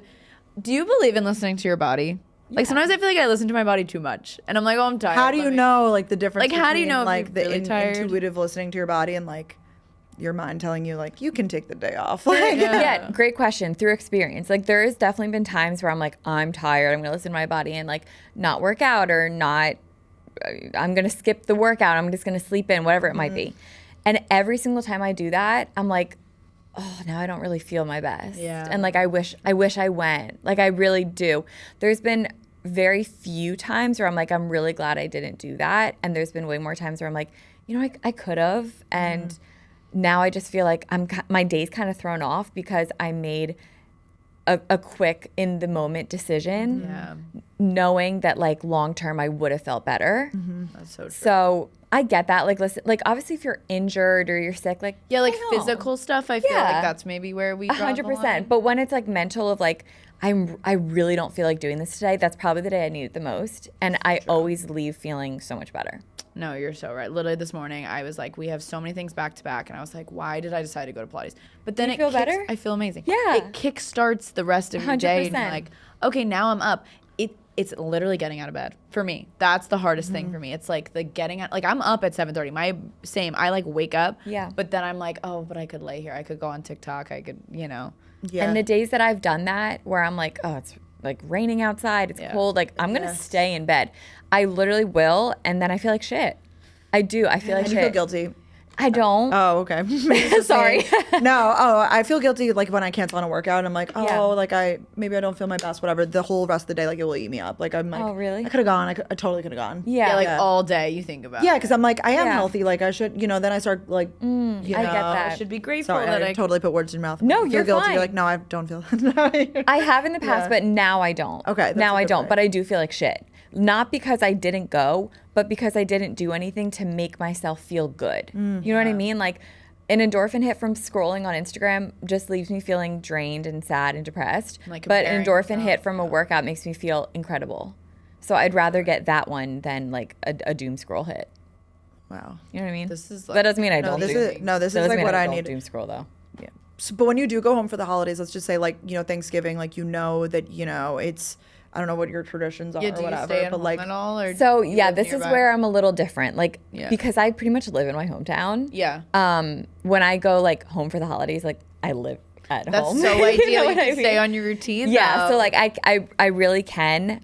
Do you believe in listening to your body? Like sometimes I feel like I listen to my body too much, and I'm like, oh, I'm tired. How do you know like the difference? Like how do you know like if the you're really tired? intuitive listening to your body and like your mind telling you like you can take the day off? Yeah, great question. Through experience, like there has definitely been times where I'm like, I'm tired, I'm gonna listen to my body and like not work out or not, I'm gonna skip the workout, I'm just gonna sleep in, whatever it might be. And every single time I do that, I'm like, oh, now I don't really feel my best. And like I wish I went. Like I really do. There's been very few times where I'm like, I'm really glad I didn't do that. And there's been way more times where I'm like, you know, I could have. And now I just feel like my day's kind of thrown off because I made a quick in the moment decision, knowing that like long term I would have felt better. That's so true. So I get that. Like, listen, like obviously if you're injured or you're sick, like like physical stuff, I feel like that's maybe where we draw the line. 100%. But when it's like mental of like I really don't feel like doing this today, that's probably the day I need it the most, and I always leave feeling so much better. No, you're so right. Literally this morning, I was like, we have so many things back to back, and I was like, why did I decide to go to Pilates? But then Do you feel better? I feel amazing. Yeah. It kickstarts the rest of your day, and 100%. you're like, okay, now I'm up. It's literally getting out of bed for me. That's the hardest thing for me. It's like the getting out. Like I'm up at 7:30. I like wake up. Yeah. But then I'm like, oh, but I could lay here. I could go on TikTok. I could, Yeah. And the days that I've done that where I'm like, oh, it's like raining outside, it's cold, like I'm going to stay in bed. I literally will, and then I feel like shit. I do. I feel like And shit. you feel guilty. I don't. Oh, okay. Sorry. No, I feel guilty like when I cancel on a workout. I'm like, oh, Yeah. like maybe I don't feel my best, whatever. The whole rest of the day, like it will eat me up. Like I'm like, Oh, really? I could have gone. I totally could have gone. Yeah. Like all day you think about Yeah, it. because I'm like, I am Yeah. healthy. Like I should, then I start like, I get that. I should be grateful Sorry, that I totally put words in your mouth. No, Feel you're guilty. fine. You're like, no, I don't feel that. I have in the past, Yeah. but now I don't. Okay, that's Now a I good don't, way. but I do feel like shit. Not because I didn't go, but because I didn't do anything to make myself feel good. You know what I mean? Like an endorphin hit from scrolling on Instagram just leaves me feeling drained and sad and depressed. Like but an comparing endorphin yourself, hit from a workout makes me feel incredible. So I'd rather get that one than like a doom scroll hit. Wow. You know what I mean? This is like- that doesn't mean I No, don't this do is no, this that is doesn't like mean what I don't need. doom scroll though. Yeah. So, but when you do go home for the holidays, let's just say like Thanksgiving, like that it's I don't know what your traditions are Yeah, or do you whatever, stay at but home like at all? Or So do you yeah, live this is nearby? where I'm a little different. Like Yeah. because I pretty much live in my hometown. Yeah. When I go like home for the holidays, like I live at That's home. so You ideal. know You what I can stay mean? on your routine. Yeah, though. so like I really can.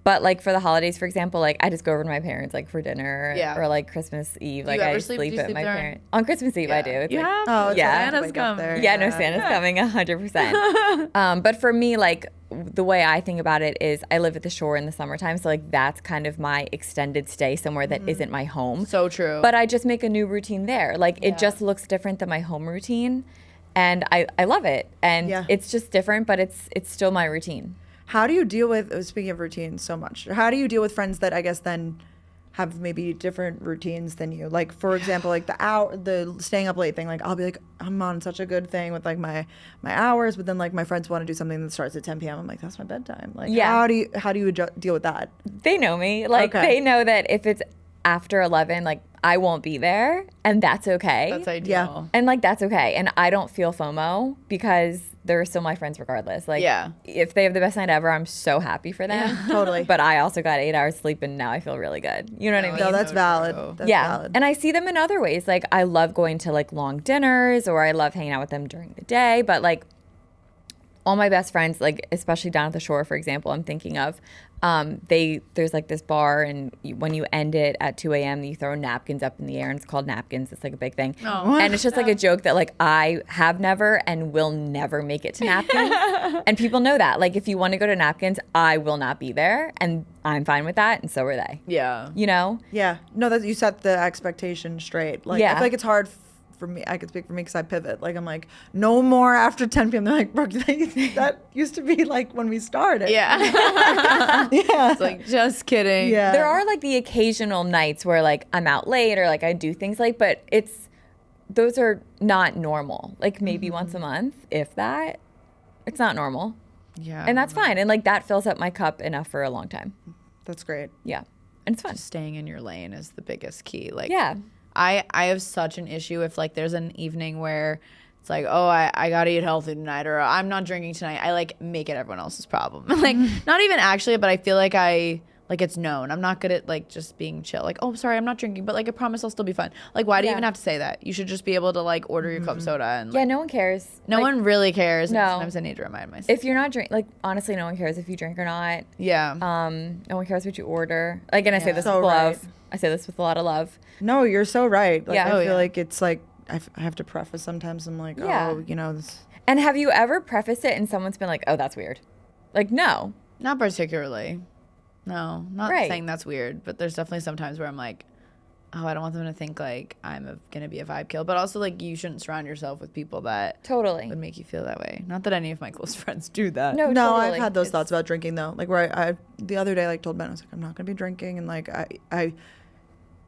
But like for the holidays, for example, like I just go over to my parents like for dinner Yeah. or like Christmas Eve. Do you Like I ever sleep- do sleep you at sleep my there? parents. On Christmas Eve I do. It's You like, have oh, to. it's Yeah. nice to Santa's wake up coming. there. yeah, no, Santa's coming 100%. But for me, like the way I think about it is I live at the shore in the summertime. So like that's kind of my extended stay somewhere that isn't my home. So true. But I just make a new routine there. Like it just looks different than my home routine. And I love it. And Yeah. it's just different, but it's still my routine. How do you deal with, speaking of routines so much, how do you deal with friends that I guess then have maybe different routines than you? Like, for example, like the staying up late thing, like I'll be like, I'm on such a good thing with like my hours, but then like my friends want to do something that starts at 10 p.m. I'm like, that's my bedtime. Like, Yeah. how do you deal with that? They know me. Like Okay. they know that if it's after 11, like I won't be there and that's okay. That's ideal. And like that's okay. And I don't feel FOMO because they're still my friends regardless. Like Yeah. if they have the best night ever, I'm so happy for them. Totally. But I also got 8 hours sleep and now I feel really good. You know what I mean? No, that's so valid. true. That's yeah. valid. And I see them in other ways. Like I love going to like long dinners or I love hanging out with them during the day. But like all my best friends, like especially down at the shore, for example, I'm thinking of, there's like this bar and when you end it at 2 a.m. you throw napkins up in the air and it's called napkins. It's like a big thing. Oh. And it's just like a joke that like I have never and will never make it to napkins. And people know that. Like if you want to go to napkins, I will not be there and I'm fine with that and so are they. Yeah. You know? Yeah. No, that you set the expectation straight. Like, Yeah. I feel like it's hard for me. I can speak for me because I pivot. Like, I'm like, no more after 10 p.m. They're like, Brooke, that used to be like when we started. Yeah. Yeah. It's like, just kidding. Yeah. There are like the occasional nights where like I'm out late or like I do things late, but those are not normal. Like maybe once a month, if that. It's not normal. Yeah. And that's fine. And like that fills up my cup enough for a long time. That's great. Yeah. And it's fun. Staying in your lane is the biggest key. Like, Yeah. I have such an issue if like there's an evening where it's like, oh, I gotta eat healthy tonight, or I'm not drinking tonight. I like make it everyone else's problem. Like not even actually, but I feel like it's known. I'm not good at like just being chill. Like, oh, sorry, I'm not drinking, but like I promise I'll still be fun. Like, why do you Yeah. even have to say that? You should just be able to like order your club soda and Yeah, like, no one cares. no Like, one really cares. No. And sometimes I need to remind myself. if you're not drink like honestly no one cares if you drink or not. Yeah. No one cares what you order. Like and I say this So with love. right. I say this with a lot of love. No, you're so right. Like, Yeah. I Oh, feel yeah. like it's like, I have to preface sometimes. I'm like, Yeah. this. And have you ever prefaced it and someone's been like, "Oh, that's weird." Like, no. Not particularly. No, not Right. saying that's weird, but there's definitely some times where I'm like, oh, I don't want them to think like gonna be a vibe kill, but also like you shouldn't surround yourself with people that Totally. would make you feel that way. Not that any of my close friends do that. No, No, totally. I've had those It's- thoughts about drinking though. Like where I the other day like told Ben, I was like, I'm not gonna be drinking, and like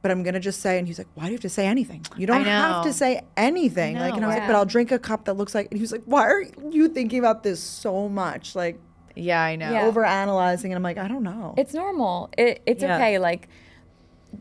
but I'm gonna just say, and he's like, why do you have to say anything? You don't have know. to say anything. Like, and I was like, Yeah. but I'll drink a cup that looks like. And he was like, why are you thinking about this so much? Like Yeah, I know. Yeah. over analyzing, and I'm like, I don't know. It's normal. It's Yeah. okay. Like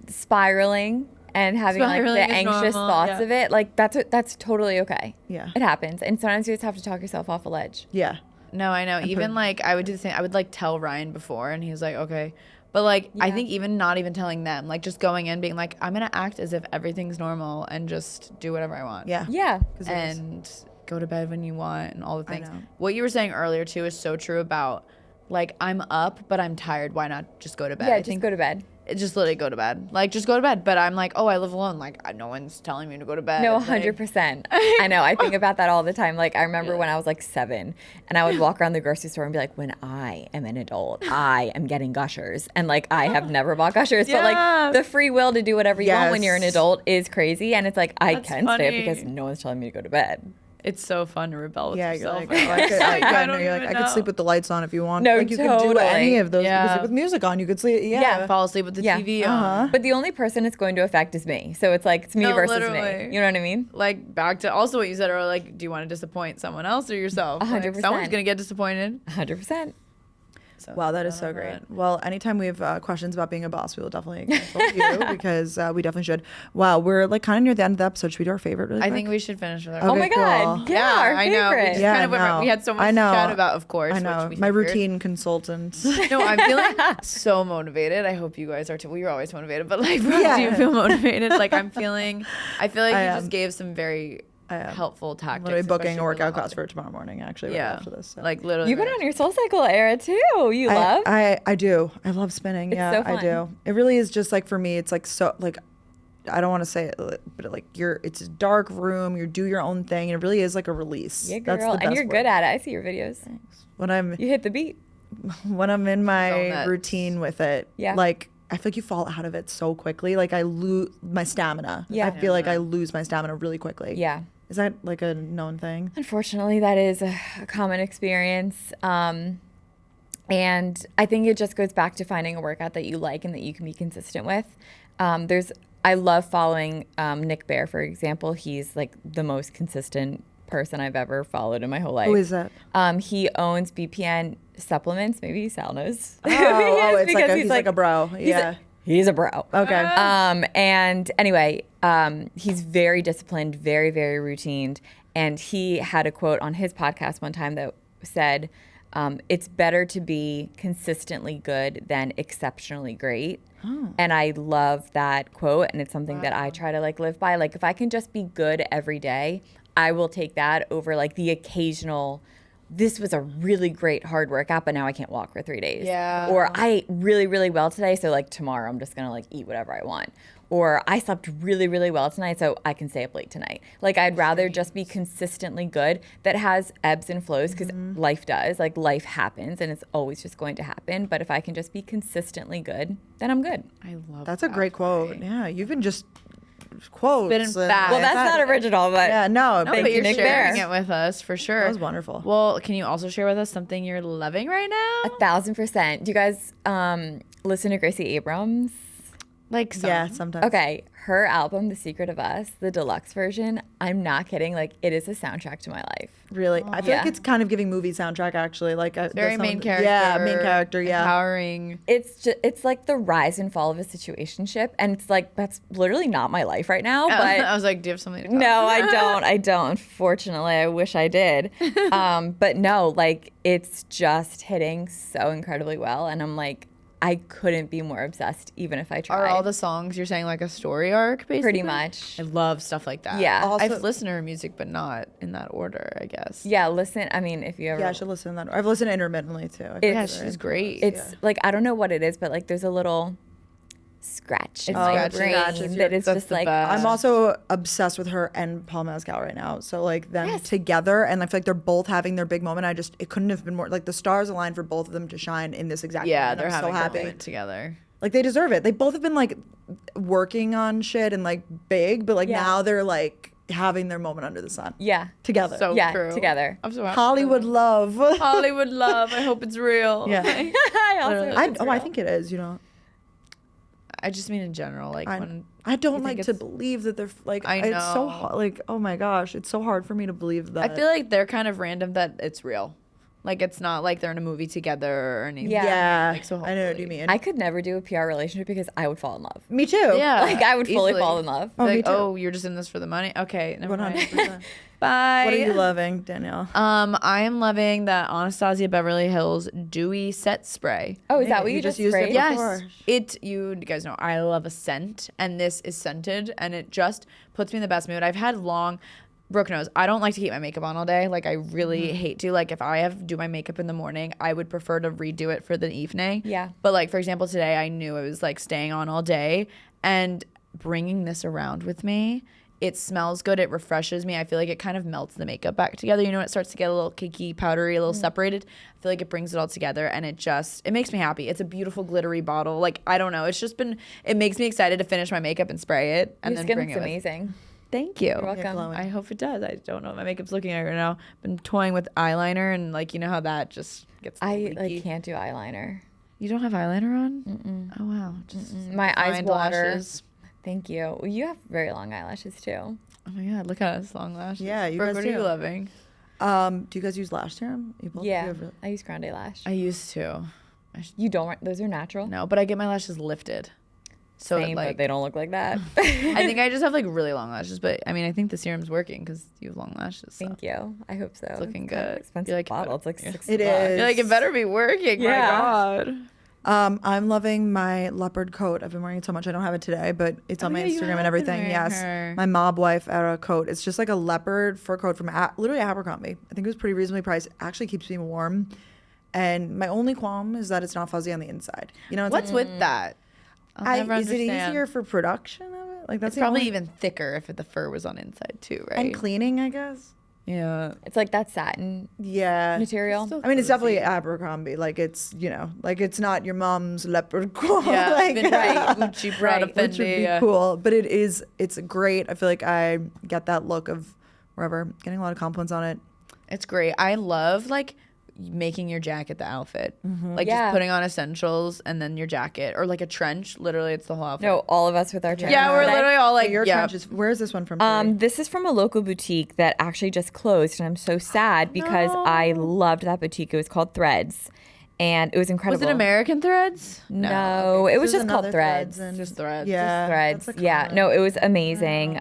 spiraling and having like Spiraling the is anxious normal, thoughts yeah. of it. Like that's totally okay. Yeah. It happens, and sometimes you just have to talk yourself off a ledge. Yeah. No, I know. Even like I would do the same. I would like tell Ryan before, and he was like, okay. But like I Yeah. think even not even telling them, like just going in being like, I'm gonna act as if everything's normal and just do whatever I want. Yeah. Yeah. it is. And go to bed when you want and all the things. know. What you were saying earlier too is so true about like I'm up but I'm tired. Why not just go to bed? Yeah, I just think go to bed. just literally go to bed. Like just go to bed. But I'm like, oh, I live alone. Like no one's telling me to go to bed. No, Like, 100%. I know. I think about that all the time. Like, I remember when I was like 7 and I would walk around the grocery store and be like, when I am an adult, I am getting Gushers. And like, I have never bought Gushers. But like, the free will to do whatever you want when you're an Yes. adult is crazy. And it's like, I That's can stay funny. up because no one's telling me to go to bed. It's so fun to rebel with Yeah, you're yourself. like, oh, I could, I don't you're like, even I could know. sleep with the lights on if you want. No, like you could do totally. any of those. You could Yeah. sleep with music on. You could sleep. Yeah. Fall asleep with the Yeah. TV on. But the only person it's going to affect is me. So it's like, it's me No, versus literally. me. You know what I mean? Like back to also what you said earlier, like, do you want to disappoint someone else or yourself? Like, 100%. someone's gonna get disappointed. 100%. So, Wow, that is so great. Well, anytime we have questions about being a boss, we will definitely consult you because we definitely should. Wow, we're like kind of near the end of the episode. Should we do our favorite really I quick? think we should finish with our. Okay, Oh my God. cool. Yeah, our I know. We favorite. just Yeah, kind of went, no. we had so much I know. to chat about, of course. I know. Which we My figured. routine consultant. No, I'm feeling so motivated. I hope you guys are too. Well, you're always motivated, but like, Yeah. do you feel motivated? Like, I feel like I you am. just gave some very I am. helpful tactics. Literally booking especially a for workout the class for tomorrow morning, actually, right yeah, after this. So. like literally. You've been on your Soul Cycle era too. You love? I do. I love spinning. It's Yeah, so I fun. do. It really is just like for me, it's like so like I don't want to say it, but like it's a dark room. You do your own thing, and it really is like a release. Yeah, That's girl. the And best you're word. good at it. I see your videos. When I'm You hit the beat. in my that. routine with it. Yeah. Like I feel like you fall out of it so quickly. Like I lose my stamina. Yeah. I feel like I lose my stamina really quickly. Yeah. Is that like a known thing? Unfortunately, that is a common experience. And I think it just goes back to finding a workout that you like and that you can be consistent with. I love following Nick Bear, for example. He's like the most consistent person I've ever followed in my whole life. Who is that? He owns BPN supplements. Maybe Sal knows. Oh, it's like Because he's like a bro. Yeah. He's a bro. Okay. And anyway, he's very disciplined, very, very routined. And he had a quote on his podcast one time that said, it's better to be consistently good than exceptionally great. And I love that quote. And it's something that I try to like live by. Like if I can just be good every day, I will take that over like the occasional, this was a really great hard workout, but now I can't walk for 3 days. Yeah. Or I ate really, really well today, so like tomorrow I'm just gonna like eat whatever I want. Or I slept really, really well tonight, so I can stay up late tonight. Like I'd rather just be consistently good. That has ebbs and flows because life does. Like life happens and it's always just going to happen. But if I can just be consistently good, then I'm good. I love That's a that. great quote. Yeah, you've been just quotes. Spitting and- facts. Well, that's not original, but Yeah, no, No, Thank but you, you're Nick sharing Bear. it with us for sure. That was wonderful. Well, can you also share with us something you're loving right now? 1,000%. Do you guys listen to Gracie Abrams? Like some. Yeah, sometimes. Okay, her album, The Secret of Us, the deluxe version, I'm not kidding. Like, it is a soundtrack to my life. Really, I feel like Yeah. it's kind of giving movie soundtrack actually. Like Very main character. Yeah, main character. Yeah. Empowering. It's like the rise and fall of a situationship, and it's like that's literally not my life right now. But I was like, do you have something to tell no, us? I don't. Unfortunately, I wish I did. But no, like it's just hitting so incredibly well, and I'm like, I couldn't be more obsessed, even if I tried. Are all the songs you're saying like a story arc, basically? pretty much? I love stuff like that. Yeah. Also- I've listened to her music, but not in that order, I guess. Yeah, listen. I mean, if you ever, Yeah, I should listen to that. I've listened intermittently too. I It's- Yeah, think she's great. it's like I don't know what it is, but like there's a little scratch in It's my scratchy. brain Scratches, that is that's just the like best. I'm also obsessed with her and Paul Mescal right now. So like them Yes. together, and I feel like they're both having their big moment. It couldn't have been more like the stars aligned for both of them to shine in this exact Yeah, moment. they're I'm having so a happy. moment together. Like they deserve it. They both have been like working on shit and like big, but like Yeah. now they're like having their moment under the sun yeah, together. So Yeah, true. together. I'm so happy. Hollywood love. Hollywood love. I hope it's real. Yeah. I also Literally. I think it is. You know, I just mean in general, like when I don't think like to it's- believe that they're like. I It's so know. hard. Like, oh my gosh, it's so hard for me to believe that. I feel like they're kind of random that it's real. Like it's not like they're in a movie together or anything. Yeah. Yeah, Like, so I know what you hopefully- mean. I could never do a PR relationship because I would fall in love. Me too. Yeah. Like I would fully easily. fall in love. Oh, me Like, too. oh, you're just in this for the money? Okay, never mind. 100%. Bye. What are you loving, Danielle? I am loving that Anastasia Beverly Hills Dewy Set Spray. Oh, is Yeah, that what you you just just used it sprayed? before. Yes, you guys know I love a scent, and this is scented, and it just puts me in the best mood. I've had Brooke knows. I don't like to keep my makeup on all day. Like, I really hate to. Like, if I have to do my makeup in the morning, I would prefer to redo it for the evening. Yeah. But, like, for example, today I knew it was, like, staying on all day. And bringing this around with me, it smells good. It refreshes me. I feel like it kind of melts the makeup back together. You know, it starts to get a little cakey, powdery, a little separated. I feel like it brings it all together, and it makes me happy. It's a beautiful glittery bottle. Like, I don't know. It's just been, it makes me excited to finish my makeup and spray it. And Your then skin bring looks it with. amazing. Thank you. You're welcome. glowing. I hope it does. I don't know what my makeup's looking like right now. Been toying with eyeliner, and like, you know how that just gets I leaky. can't do eyeliner. You don't have eyeliner on? Oh wow. Just My eyes find water. lashes. Thank you. Well, you have very long eyelashes too. Oh my god, look at us, long lashes. Yeah, you Brooke, guys what are you do. loving? Do you guys use lash serum? You both? You Yeah, have I use Grande Lash. I used to. You don't? Those are natural. No, but I get my lashes lifted. So Same, like but they don't look like that. I think I just have like really long lashes, but I mean I think the serum's working because you have long lashes. So. Thank you. I hope so. It's looking kind of good. Expensive You're like, bottle. It's like yeah. $6. It is. You're like, it better be working. Yeah. My god. I'm loving my leopard coat. I've been wearing it so much. I don't have it today, but it's on Oh, my yeah, you Instagram have and been everything. wearing Yes, her. my mob wife era coat. It's just like a leopard fur coat from literally Abercrombie. I think it was pretty reasonably priced. Actually keeps me warm. And my only qualm is that it's not fuzzy on the inside. You know, it's What's with that? I'll never is it understand. easier for production of it? Like that's It's the probably only- even thicker if the fur was on inside too, right? and cleaning, I guess. Yeah. It's like that satin Yeah. material. Still I mean, it's cozy. definitely Abercrombie. Like it's, you know, like it's not your mom's leopard coat. Yeah, like, right. Gucci, Prada, Right, Fendi. which would be yeah. cool. But it's great. I feel like I get that look of wherever, getting a lot of compliments on it. It's great. I love like making your jacket the outfit. Like Yeah. just putting on essentials and then your jacket or like a trench. Literally, it's the whole outfit. No, all of us with our trench. Yeah, we're today. literally all like, Your yeah. trenches. Where is this one from? Tori? This is from a local boutique that actually just closed, and I'm so sad because I loved that boutique. It was called Threads, and it was incredible. Was it American Threads? No, it was There's just called another Threads. and Just Threads. yeah, Threads. that's a Yeah, common- no, it was amazing.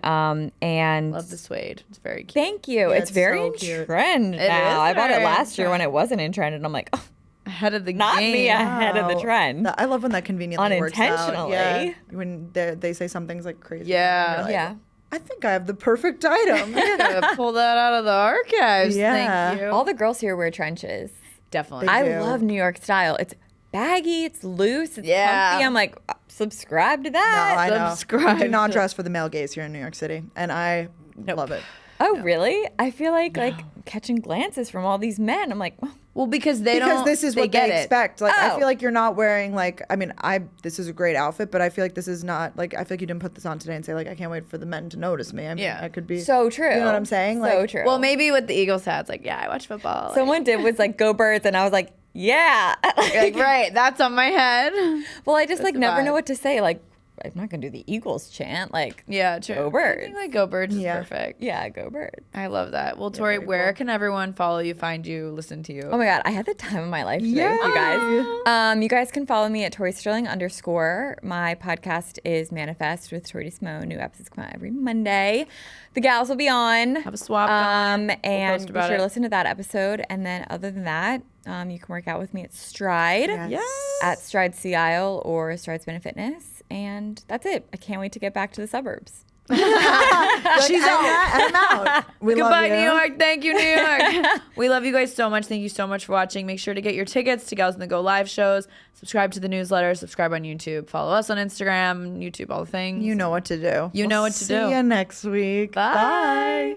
And Love the suede. It's very cute. thank you. Yeah, it's very so in cute. trend It now. is I bought it very in last year when it wasn't in trend, and I'm like, oh, Ahead of the not game. me ahead of the Wow. trend. I love when that conveniently works out. Unintentionally. Yeah, when they say something's like crazy. Yeah. You're like, Yeah. I think I have the perfect item. Gotta pull that out of the archives. Yeah. Thank you. All the girls here wear trenches. Definitely. They I do. love New York style. It's baggy, it's loose, it's Yeah. comfy. I'm like, subscribe to No, that. I know. Subscribe Do not to- dress for the male gaze here in New York City, and I love it. Oh, really? I feel like catching glances from all these men. I'm like, oh, Well, because they don't. Because this is what get they it. expect. Like I Oh. feel like you're not wearing like this is a great outfit, but I feel like this is not like I feel like you didn't put this on today and say like I can't wait for the men to notice me. I mean, Yeah. I could be so true. You know what I'm saying? So Like, true. Well, maybe with the Eagles hats, like, yeah, I watch football. Like, Someone did was like, go Birds, and I was like, yeah. you're like, right, that's on my head. Well, I just like the never know vibe. what to say. Like, I'm not gonna do the Eagles chant. Like, Yeah, true. Go I Birds. think like Go Birds is Yeah. perfect. yeah, go Birds. I love that. Well, Tori, very where cool. can everyone follow you, find you, listen to you? Oh my god, I had the time of my life today with you guys. You guys can follow me at Tori Sterling _. My podcast is Manifest with Tori Desimone. New episodes come out every Monday. The gals will be on. Have a swap going. And post be about sure to it. listen to that episode. And then other than that, you can work out with me at Stride. Yes. At Stride Sea Isle or Stride Spin and Fitness. And that's it. I can't wait to get back to the suburbs. she's out. I'm out. We Goodbye, love you. New York. Thank you, New York. We love you guys so much. Thank you so much for watching. Make sure to get your tickets to Gals in the Go live shows. Subscribe to the newsletter. Subscribe on YouTube. Follow us on Instagram, YouTube, all the things. You know what to do. You know what to do. See you next week. Bye. Bye.